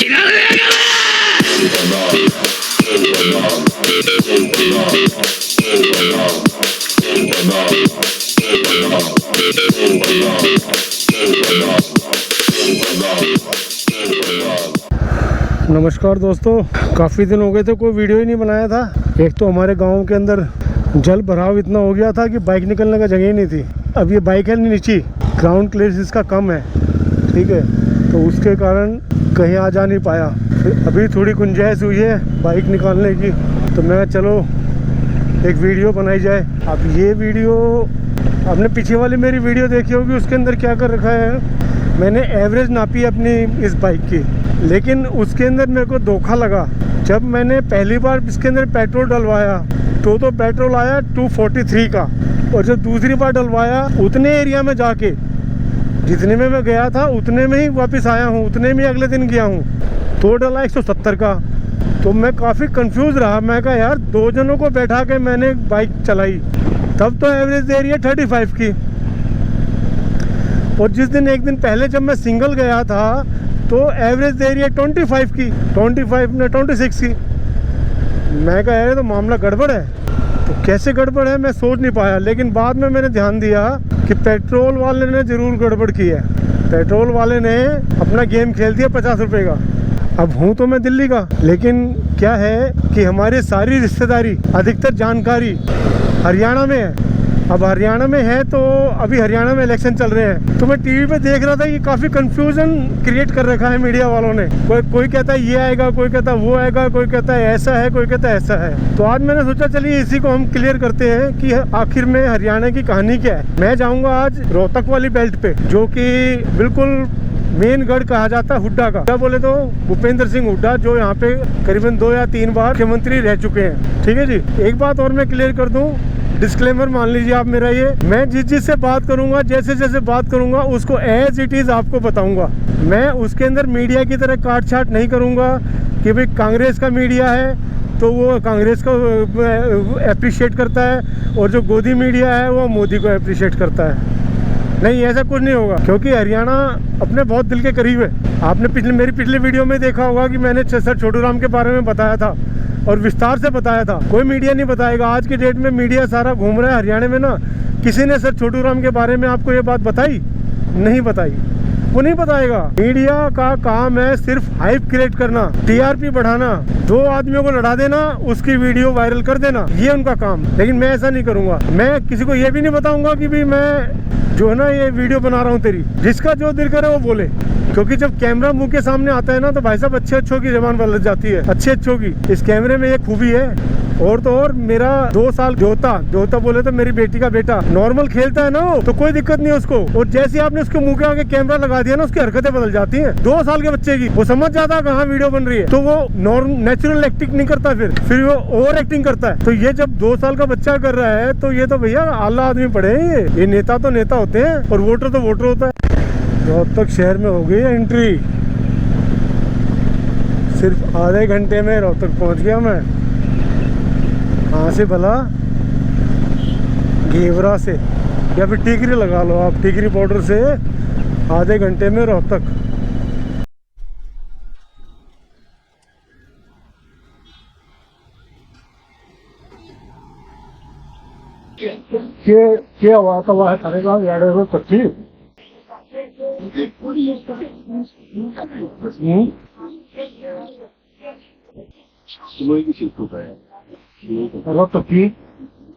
नमस्कार दोस्तों, काफ़ी दिन हो गए थे कोई वीडियो ही नहीं बनाया था। एक तो हमारे गांव के अंदर जल भराव इतना हो गया था कि बाइक निकलने का जगह ही नहीं थी। अब ये बाइक है नीचे, ग्राउंड क्लियरेंस इसका कम है, ठीक है, तो उसके कारण कहीं आ जा नहीं पाया। अभी थोड़ी गुंजाइश हुई है बाइक निकालने की, तो मैं चलो एक वीडियो बनाई जाए। अब ये वीडियो आपने पीछे वाली मेरी वीडियो देखी होगी, उसके अंदर क्या कर रखा है, मैंने एवरेज नापी अपनी इस बाइक की, लेकिन उसके अंदर मेरे को धोखा लगा। जब मैंने पहली बार इसके अंदर पेट्रोल डलवाया तो पेट्रोल आया 243 का, और जब दूसरी बार डलवाया उतने एरिया में जाके जितने में मैं गया था उतने में ही वापस आया हूँ, उतने में अगले दिन गया हूँ, तो डला 170 का। तो मैं काफ़ी कंफ्यूज रहा। मैं कहा यार, दो जनों को बैठा के मैंने बाइक चलाई, तब तो एवरेज दे रही है 35 की, और जिस दिन एक दिन पहले जब मैं सिंगल गया था तो एवरेज दे रही है 25 की, 26 की। मैं कह रहा तो मामला गड़बड़ है। तो कैसे गड़बड़ है मैं सोच नहीं पाया, लेकिन बाद में मैंने ध्यान दिया कि पेट्रोल वाले ने ज़रूर गड़बड़ की है। पेट्रोल वाले ने अपना गेम खेल दिया 50 रुपये का। अब हूँ तो मैं दिल्ली का, लेकिन क्या है कि हमारी सारी रिश्तेदारी, अधिकतर जानकारी हरियाणा में है। अब हरियाणा में है तो अभी हरियाणा में इलेक्शन चल रहे हैं, तो मैं टीवी पे देख रहा था कि काफ़ी कंफ्यूजन क्रिएट कर रखा है मीडिया वालों ने। कोई कहता है ये आएगा, कोई कहता है वो आएगा, कोई कहता है ऐसा है, कोई कहता है ऐसा है। तो आज मैंने सोचा चलिए इसी को हम क्लियर करते हैं कि आखिर में हरियाणा की कहानी क्या है। मैं जाऊँगा आज रोहतक वाली बेल्ट पे, जो कि बिल्कुल मेन गढ़ कहा जाता है हुड्डा का। क्या बोले तो भूपेंद्र सिंह हुड्डा, जो यहाँ पे करीबन 2 या 3 बार मुख्यमंत्री रह चुके हैं। ठीक है जी, एक बात और मैं क्लियर कर दूं, डिस्क्लेमर मान लीजिए आप मेरा, ये मैं जिस से बात करूंगा, जैसे जैसे बात करूंगा उसको एज इट इज़ आपको बताऊंगा। मैं उसके अंदर मीडिया की तरह काट छाट नहीं करूंगा कि भाई कांग्रेस का मीडिया है तो वो कांग्रेस को अप्रिशिएट करता है, और जो गोदी मीडिया है वो मोदी को अप्रिशिएट करता है। नहीं, ऐसा कुछ नहीं होगा, क्योंकि हरियाणा अपने बहुत दिल के करीब है। आपने मेरी पिछले वीडियो में देखा होगा कि मैंने सर छोटू राम के बारे में बताया था, और विस्तार से बताया था। कोई मीडिया नहीं बताएगा। आज की डेट में मीडिया सारा घूम रहा है हरियाणा में ना। किसी ने सर छोटू राम के बारे में आपको ये बात बताई? नहीं बताई, वो नहीं बताएगा। मीडिया का काम है सिर्फ हाइप क्रिएट करना, टीआरपी बढ़ाना, 2 आदमियों को लड़ा देना, उसकी वीडियो वायरल कर देना, ये उनका काम। लेकिन मैं ऐसा नहीं करूंगा। मैं किसी को ये भी नहीं बताऊंगा कि भाई मैं जो है ना ये वीडियो बना रहा हूँ तेरी। जिसका जो दिल करे वो बोले, क्योंकि जब कैमरा मुंह के सामने आता है ना तो भाई साहब अच्छे अच्छों की जबान बदल जाती है, अच्छे अच्छों की। इस कैमरे में ये खूबी है। और तो और मेरा 2 साल जोता बोले तो मेरी बेटी का बेटा नॉर्मल खेलता है ना वो, तो कोई दिक्कत नहीं है उसको। और जैसे आपने उसके मुंह के आगे कैमरा लगा दिया ना, उसकी हरकतें बदल जाती हैं। 2 साल के बच्चे की वो समझ जाता है कहाँ वीडियो बन रही है, तो वो नेचुरल एक्टिंग नहीं करता, फिर वो ओवर एक्टिंग करता है। तो ये जब 2 साल का बच्चा कर रहा है तो ये तो भैया आला आदमी पड़े हैं। ये नेता तो नेता होते हैं और वोटर तो वोटर होता है। रोहतक शहर में हो गई है एंट्री। सिर्फ आधे घंटे में रोहतक पहुंच गया मैं। कहाँ से भला? घेवरा से, या फिर टिकरी लगा लो आप, टिकरी बॉर्डर से आधे घंटे में रोहतक। क्या हुआ है करेगा यार सच्ची।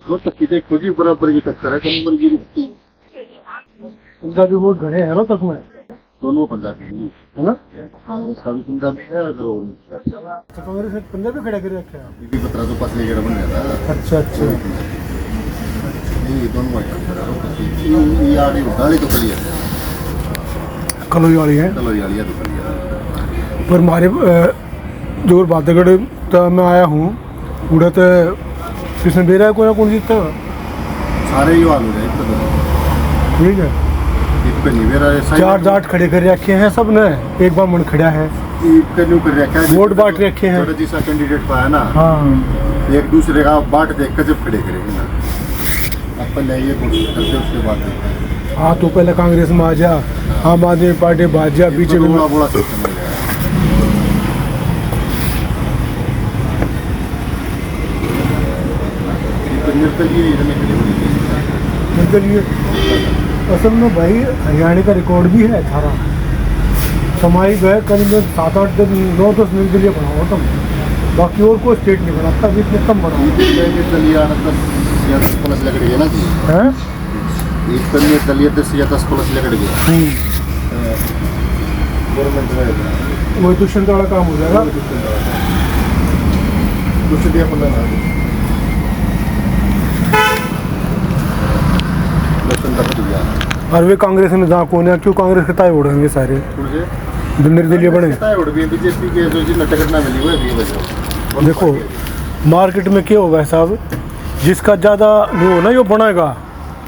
रोहतक देखो जी, बराबर की टक्कर है। नंबर की पंजाबी वोट घने है रोहतक में, दोनों पंजाबी है ना। पंजाबी है कांग्रेस पंजाबी खड़ा कर रखे हैं। 15 तो पास लेकर बन गया था। अच्छा अच्छा, ये दोनों ये आड़ी उठाली तो कलोई वाली है, कलोई वाली है तो कलिया। पर हमारे जो बातेगढ़ तो मैं आया हूँ उड़ा तो किसने बेरा है कोई ना कौन जीतता सारे ही वाले हैं। ठीक है, एक पे नहीं बेरा है। 4 जाट खड़े कर रखे हैं सब ने, एक बार मन खड़ा है, वोट बांट रखे हैं। जैसा कैंडिडेट पाया ना, हाँ, एक दूसरे का बांट देख कर जब खड़े करेंगे ना, अपन ये कोशिश करते उसके बाद। हाँ, तो पहले कांग्रेस में आ जा, आम आदमी पार्टी बात जा, बीच में बड़ा सिस्टम है। निर्दलीय असल में भाई हरियाणा का रिकॉर्ड भी है 18 समाई गए करीब 7-8 दिन 9-10 निर्दलीय बनाओ तुम, बाकी और कोई स्टेट नहीं बनाता, अभी इतने कम बनाओ है। वही दुष्यंत वाला काम हो जाएगा। और वे कांग्रेस में जहाँ कौन है, क्यों कांग्रेस के ताए उड़ेंगे सारे निर्दलीय बने। देखो मार्केट में क्या होगा साहब, जिसका ज़्यादा न्यू हो ना यो बनाएगा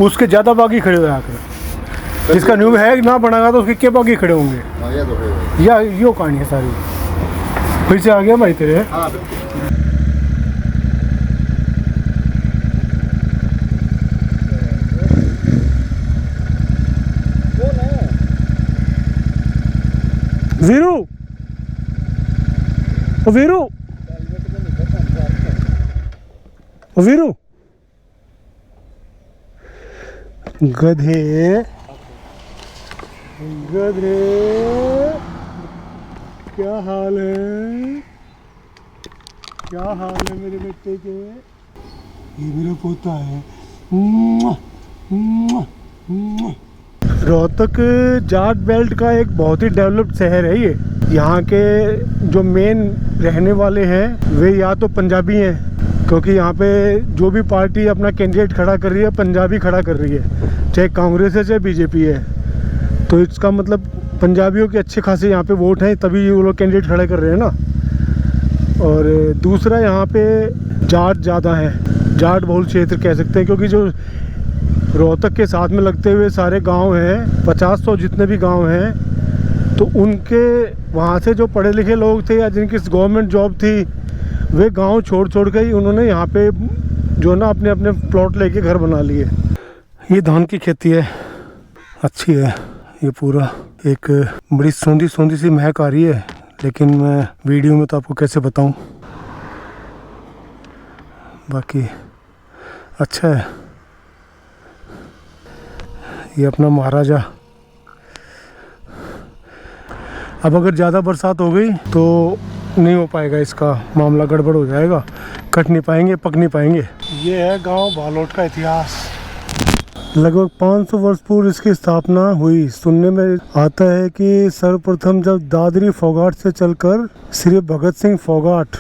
उसके ज़्यादा बाकी खड़े हो आकर, जिसका न्यू है ना बनाएगा तो उसके क्या बाकी खड़े होंगे। या यो कहानी है सारी। फिर से आ गया भाई तेरे। वीरू वीरू वीरू गधे गधे क्या हाल है, क्या हाल है मेरे बेटे के। ये मेरा पोता है। रोहतक जाट बेल्ट का एक बहुत ही डेवलप्ड शहर है ये। यहाँ के जो मेन रहने वाले हैं वे या तो पंजाबी हैं, क्योंकि यहाँ पे जो भी पार्टी अपना कैंडिडेट खड़ा कर रही है पंजाबी खड़ा कर रही है, चाहे कांग्रेस है चाहे बीजेपी है। तो इसका मतलब पंजाबियों के अच्छे खासे यहाँ पे वोट हैं, तभी वो लोग कैंडिडेट खड़े कर रहे हैं ना। और दूसरा यहाँ पे जाट ज़्यादा हैं, जाट बहुल क्षेत्र कह सकते हैं, क्योंकि जो रोहतक के साथ में लगते हुए सारे गांव हैं 50-100 जितने भी गांव हैं, तो उनके वहाँ से जो पढ़े लिखे लोग थे या जिनकी गवर्नमेंट जॉब थी वे गांव छोड़ के ही उन्होंने यहाँ पे जो ना अपने अपने प्लॉट लेके घर बना लिए। ये धान की खेती है, अच्छी है। ये पूरा एक बड़ी सौंधी सी महक आ रही है, लेकिन मैं वीडियो में तो आपको कैसे बताऊं। बाकी अच्छा है। ये अपना महाराजा। अब अगर ज़्यादा बरसात हो गई तो नहीं हो पाएगा, इसका मामला गड़बड़ हो जाएगा, कट नहीं पाएंगे, पक नहीं पाएंगे। ये है गांव बालोट का इतिहास। लगभग 500 वर्ष पूर्व इसकी स्थापना हुई। सुनने में आता है कि सर्वप्रथम जब दादरी फोगाट से चलकर श्री भगत सिंह फोगाट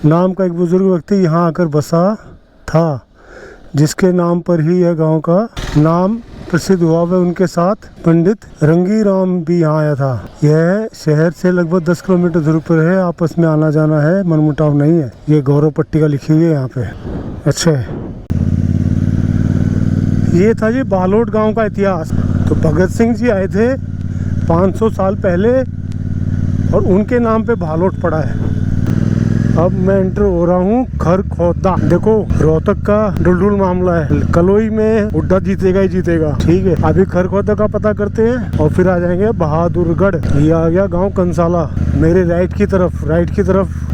नाम का एक बुजुर्ग व्यक्ति यहाँ आकर बसा था, जिसके नाम पर ही यह गांव का नाम प्रसिद्ध हुआ। वह उनके साथ पंडित रंगी राम भी यहाँ आया था। यह शहर से लगभग 10 किलोमीटर दूर पर है। आपस में आना जाना है, मनमुटाव नहीं है। ये गौरव पट्टिका लिखी हुई है यहाँ पे। अच्छा है। ये था जी बालोट गांव का इतिहास। तो भगत सिंह जी आए थे 500 साल पहले और उनके नाम पे बालोट पड़ा है। अब मैं एंटर हो रहा हूँ खरखोदा। देखो रोहतक का डुलडुल मामला है, कलोई में हुड्डा जीतेगा ही जीतेगा। ठीक है, अभी खरखोदा का पता करते हैं और फिर आ जाएंगे बहादुरगढ़। ये आ गया गांव कंसाला। मेरे राइट की तरफ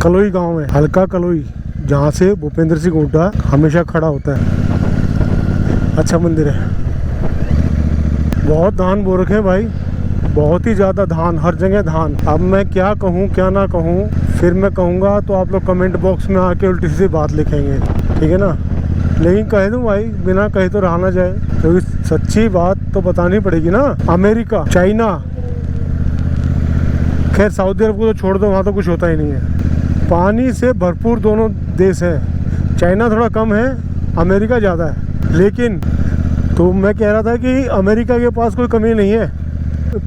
कलोई गांव है, हल्का कलोई, जहाँ से भूपेंद्र सिंह हुड्डा हमेशा खड़ा होता है। अच्छा मंदिर है। बहुत धान बो रखे हैं भाई, बहुत ही ज़्यादा धान, हर जगह धान। अब मैं क्या कहूँ क्या ना कहूँ, फिर मैं कहूँगा तो आप लोग कमेंट बॉक्स में आके उल्टी सी बात लिखेंगे, ठीक है ना। लेकिन कह दूँ भाई, बिना कहे तो रहा ना जाए, क्योंकि सच्ची बात तो बतानी पड़ेगी ना। अमेरिका, चाइना, खैर सऊदी अरब को तो छोड़ दो, वहाँ तो कुछ होता ही नहीं है। पानी से भरपूर दोनों देश हैं। चाइना थोड़ा कम है, अमेरिका ज़्यादा है। लेकिन तो मैं कह रहा था कि अमेरिका के पास कोई कमी नहीं है,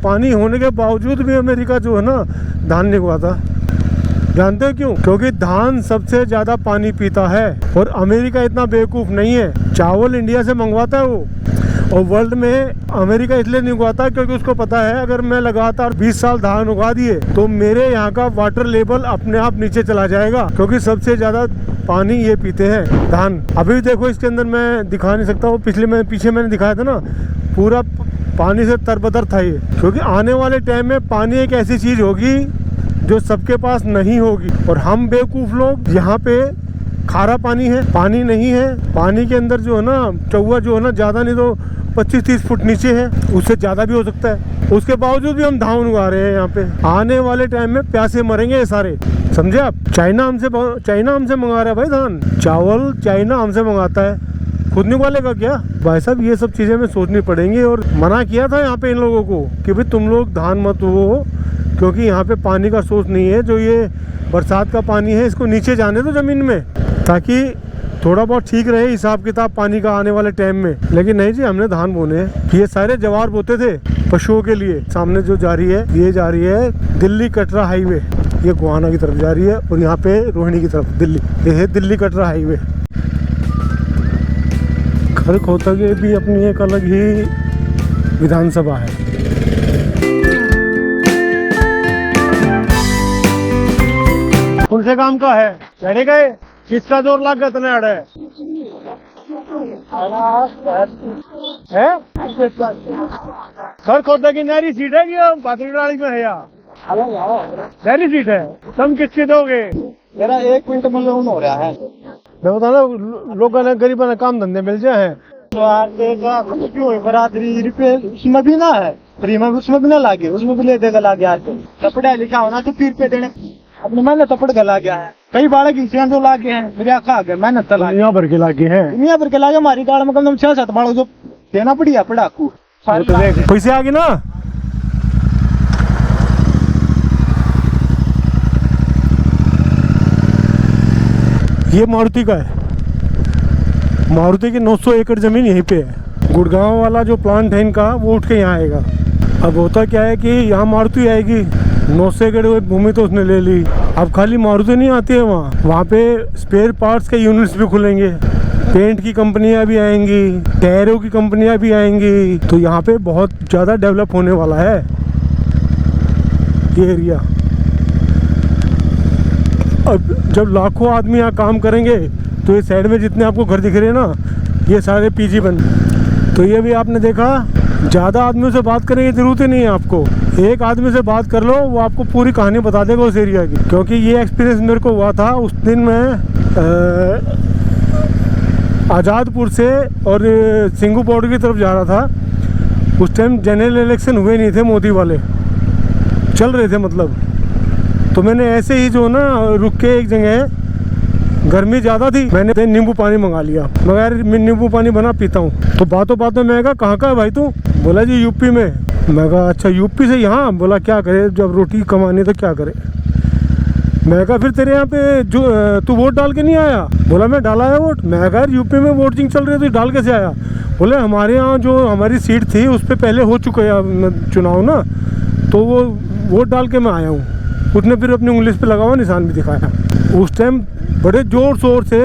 पानी होने के बावजूद भी अमेरिका जो है ना धान नहीं उगाता। जानते हो क्यों? क्योंकि धान सबसे ज़्यादा पानी पीता है और अमेरिका इतना बेवकूफ़ नहीं है। चावल इंडिया से मंगवाता है वो, और वर्ल्ड में अमेरिका इसलिए नहीं उगाता क्योंकि उसको पता है अगर मैं लगातार 20 साल धान उगा दिए तो मेरे यहाँ का वाटर लेवल अपने आप नीचे चला जाएगा, क्योंकि सबसे ज़्यादा पानी ये पीते हैं धान। अभी देखो इसके अंदर मैं दिखा नहीं सकता, वो पीछे मैंने दिखाया था ना, पूरा पानी से तरबतर था ये। क्योंकि आने वाले टाइम में पानी एक ऐसी चीज़ होगी जो सबके पास नहीं होगी, और हम बेवकूफ़ लोग यहाँ पे खारा पानी है, पानी नहीं है। पानी के अंदर जो है ना चौवा जो है ना ज़्यादा नहीं तो 25-30 फुट नीचे है, उससे ज़्यादा भी हो सकता है। उसके बावजूद भी हम धान उगा रहे हैं यहाँ पे। आने वाले टाइम में प्यासे मरेंगे ये सारे, समझे आप। चाइना हमसे मंगा रहा है भाई धान, चावल चाइना हमसे मंगाता है, खुद नहीं उगालेगा क्या भाई साहब। ये सब चीज़ें हमें सोचनी पड़ेंगी। और मना किया था यहाँ पे इन लोगों को कि भाई तुम लोग धान मत वो, क्योंकि यहाँ पे पानी का सोर्स नहीं है। जो ये बरसात का पानी है इसको नीचे जाने दो ज़मीन में, ताकि थोड़ा बहुत ठीक रहे हिसाब किताब पानी का आने वाले टाइम में। लेकिन नहीं जी, हमने धान बोने हैं। ये सारे जवार बोते थे पशुओं के लिए। सामने जो जा रही है ये जा रही है दिल्ली कटरा हाईवे, ये गोहाना की तरफ जा रही है। और यहाँ पे रोहिणी की तरफ दिल्ली, ये है दिल्ली कटरा हाईवे। खरखोता की भी अपनी एक अलग ही विधानसभा है। कौन से काम का है, चढ़े गए, किसका जोर लग गया इतने अड़े है। खरखोता की नहरी सीट है कि पाथरी डाली में है यार, नहरी सीट है। तुम किसके दोगे? मेरा 1 मिनट में लोन हो रहा है। मैं बता रहा लोगों ने गरीबों ने काम धंधे मिल जाए हैं। बरादरी रुपये उसमें भी ना है, फ्री में उसमें भी ना लागे, उसमें भी ले देगा लागे। आज कपड़ा लिखा होना तो 30 रुपये देने अपने मेहनत तपड़ के लागे है। कई बार की जो लागे हैं मेरे आखा आ गए मेहनत दुनिया भर के लागे हैं, दुनिया भर के लागे। हमारी गाड़ में कम से कम 6-7 बाड़ों जो देना पड़िया पड़ाकू पैसे आ गए ना। ये मारुति का है, मारुति की 900 एकड़ जमीन यहीं पे है। गुड़गांव वाला जो प्लांट है इनका वो उठ के यहाँ आएगा। अब होता क्या है कि यहाँ मारुति आएगी, 900 एकड़ भूमि तो उसने ले ली। अब खाली मारुति नहीं आती है वहाँ पे स्पेयर पार्ट्स के यूनिट्स भी खुलेंगे, पेंट की कंपनियां भी आएंगी, टायरों की कंपनियां भी आएंगी। तो यहाँ पे बहुत ज़्यादा डेवलप होने वाला है ये एरिया। अब जब लाखों आदमी यहाँ काम करेंगे तो ये साइड में जितने आपको घर दिख रहे हैं ना, ये सारे पीजी बन। तो ये भी आपने देखा, ज़्यादा आदमियों से बात करने की ज़रूरत ही नहीं है आपको। एक आदमी से बात कर लो, वो आपको पूरी कहानी बता देगा उस एरिया की। क्योंकि ये एक्सपीरियंस मेरे को हुआ था उस दिन। मैं आज़ादपुर से और सिंगू बॉर्डर की तरफ जा रहा था। उस टाइम जनरल इलेक्शन हुए नहीं थे, मोदी वाले चल रहे थे मतलब। तो मैंने ऐसे ही जो ना रुक के एक जगह, गर्मी ज़्यादा थी, मैंने नींबू पानी मंगा लिया। मगर नींबू पानी बना पीता हूँ। तो बातों बातों में कहा कहाँ का है भाई तू? बोला जी यूपी में। मैं कहा अच्छा यूपी से यहाँ? बोला क्या करे, जब रोटी कमानी तो क्या करे। मैं कहा फिर तेरे यहाँ पे जो तू वोट डाल के नहीं आया? बोला मैं डाला है वोट। मैं कहा यूपी में वोटिंग चल रही है तो डाल कैसे आया? बोले हमारे यहाँ जो हमारी सीट थी उस पर पहले हो चुका है चुनाव ना, तो वो वोट डाल के मैं आया हूँ। उसने फिर अपनी उंगली पे लगा हुआ निशान भी दिखाया। उस टाइम बड़े जोर शोर से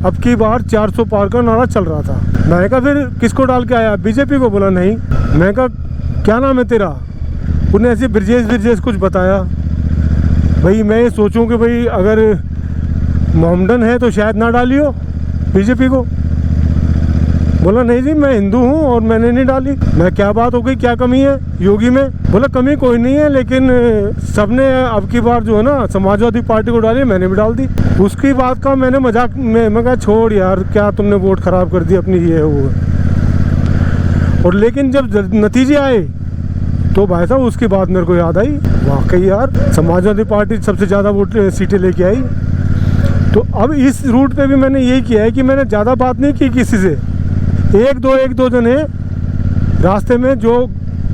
अब की बार 400 पार का नारा चल रहा था। मैंने कहा फिर किसको डाल के आया? बीजेपी को। बोला नहीं। मैं कहा क्या नाम है तेरा? उन्हें ऐसे ब्रजेश कुछ बताया। भाई मैं ये सोचूं कि भाई अगर मोहम्मदन है तो शायद ना डालियो बीजेपी को। बोला नहीं जी मैं हिंदू हूँ और मैंने नहीं डाली। मैं क्या बात हो गई, क्या कमी है योगी में? बोला कमी कोई नहीं है, लेकिन सबने अब की बार जो है ना समाजवादी पार्टी को डाली, मैंने भी डाल दी। उसकी बात का मैंने मजाक में मैं कहा छोड़ यार, क्या तुमने वोट खराब कर दी अपनी, ये है वो। और लेकिन जब नतीजे आए तो भाई साहब उसकी बात मेरे को याद आई, वाकई यार समाजवादी पार्टी सबसे ज़्यादा वोट सीटें लेके आई। तो अब इस रूट पे भी मैंने यही किया है कि मैंने ज़्यादा बात नहीं की किसी से। एक दो जने रास्ते में जो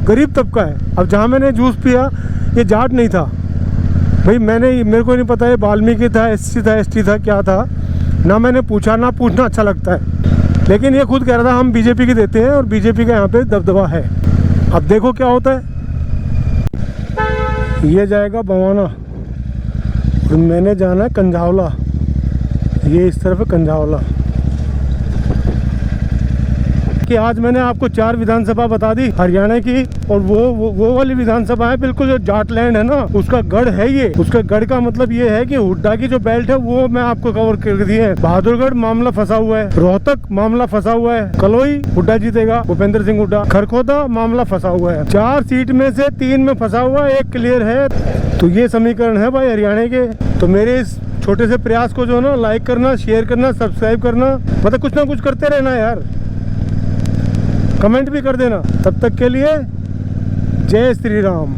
गरीब तबका है। अब जहाँ मैंने जूस पिया ये जाट नहीं था भाई, मेरे को नहीं पता है वाल्मीकि था, एससी था, एसटी था, क्या था ना। मैंने पूछा, ना पूछना अच्छा लगता है। लेकिन ये खुद कह रहा था हम बीजेपी के देते हैं और बीजेपी का यहाँ पे दबदबा है। अब देखो क्या होता है। ये जाएगा बवाना और मैंने जाना है कंझावला। ये इस तरफ है कंझावला। कि आज मैंने आपको 4 विधानसभा बता दी हरियाणा की, और वो वाली विधानसभा है बिल्कुल जो जाटलैंड है ना, उसका गढ़ है ये। उसका गढ़ का मतलब ये है कि हुड्डा की जो बेल्ट है वो मैं आपको कवर कर दी है। बहादुरगढ़ मामला फंसा हुआ है, रोहतक मामला फंसा हुआ है, कलोई हुड्डा जीतेगा, भूपेंद्र सिंह हुड्डा। खरखोदा मामला फंसा हुआ है। 4 सीट में से 3 में फंसा हुआ है, 1 क्लियर है। तो ये समीकरण है भाई हरियाणा के। तो मेरे इस छोटे से प्रयास को जो है ना लाइक करना, शेयर करना, सब्सक्राइब करना, मतलब कुछ ना कुछ करते रहना यार, कमेंट भी कर देना। तब तक के लिए जय श्री राम।